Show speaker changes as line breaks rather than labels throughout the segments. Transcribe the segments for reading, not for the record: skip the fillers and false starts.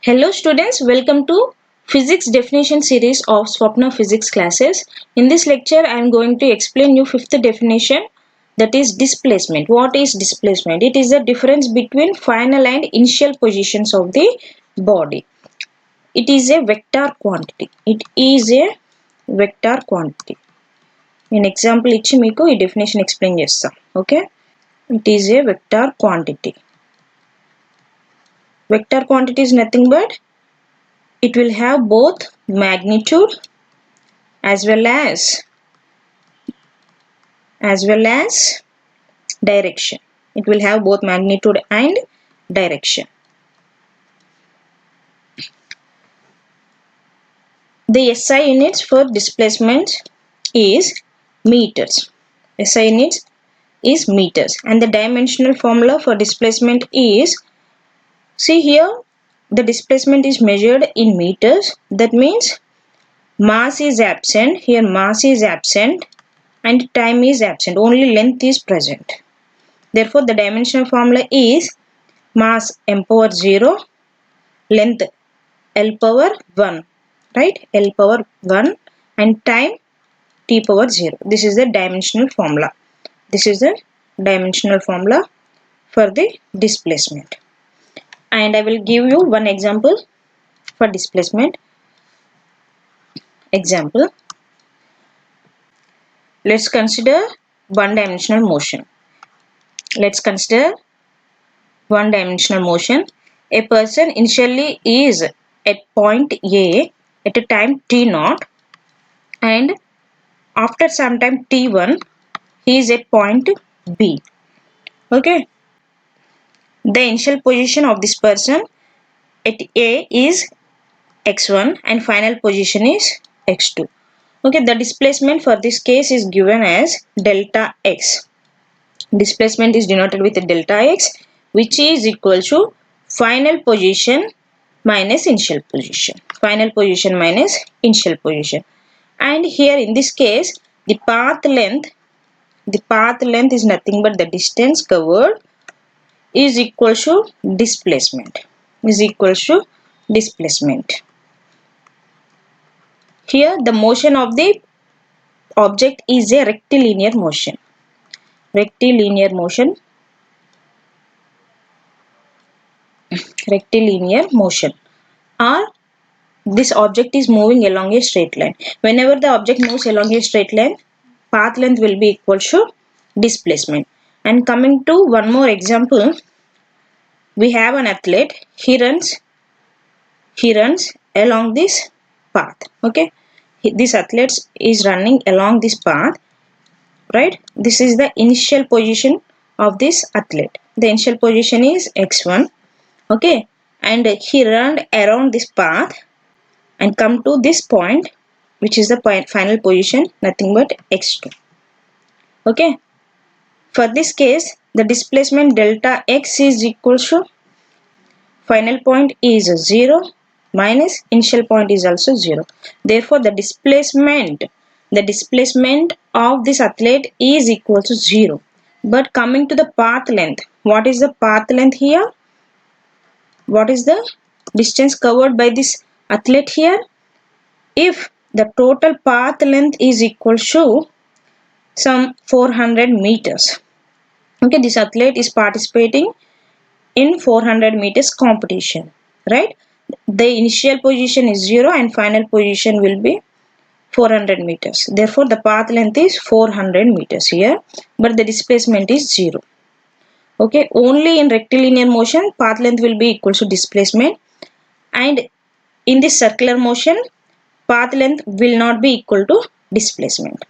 Hello students, welcome to Physics Definition series of Swapna Physics classes. In this lecture, I am going to explain you fifth definition, that is displacement. What is displacement? It is the difference between final and initial positions of the body. It is a vector quantity. It is a vector quantity. In example ఇచ్చి మీకు ఈ definition explain చేస్తా. Okay? It is a vector quantity. Vector quantity is nothing but it will have both magnitude as well as direction. It will have both magnitude and direction. The SI units for displacement is meters. SI units is meters, and the dimensional formula for displacement is, see here, the displacement is measured in meters. That means mass is absent. Here mass is absent and time is absent. Only length is present. Therefore, the dimensional formula is mass m power 0, length L power 1. Right? L power 1 and time T power 0. This is the dimensional formula. This is the dimensional formula for the displacement. And I will give you one example for displacement. Example. Let's consider one-dimensional motion. Let's consider one-dimensional motion. A person initially is at point A at a time t0, and after some time t1 he is at point B. Okay. The initial position of this person at A is x1 and final position is x2. Okay, the displacement for this case is given as delta x. Displacement is denoted with delta x, which is equal to final position minus initial position. Final position minus initial position. And here in this case, the path length is nothing but the distance covered is equal to displacement. Here the motion of the object is a rectilinear motion. Rectilinear motion. Or this object is moving along a straight line. Whenever the object moves along a straight line, path length will be equal to displacement. And coming to one more example, we have an athlete. He runs along this path. Okay, this athlete is running along this path. Right, this is the initial position of this athlete. The initial position is x1. Okay, and he ran around this path and come to this point, which is the final position, nothing but x2. Okay, for this case, the displacement delta x is equal to final point is 0 minus initial point is also 0. Therefore, the displacement of this athlete is equal to 0. But coming to the path length, what is the path length here? What is the distance covered by this athlete here? If the total path length is equal to some 400 meters. Okay, this athlete is participating in 400 meters competition. Right? The initial position is 0 and final position will be 400 meters. Therefore, the path length is 400 meters here, but the displacement is 0. Okay, only in rectilinear motion, path length will be equal to displacement, and in this circular motion, path length will not be equal to displacement.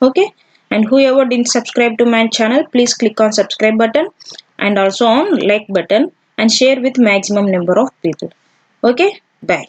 Okay, and whoever didn't subscribe to my channel, please click on subscribe button and also on like button and share with maximum number of people. Okay, bye.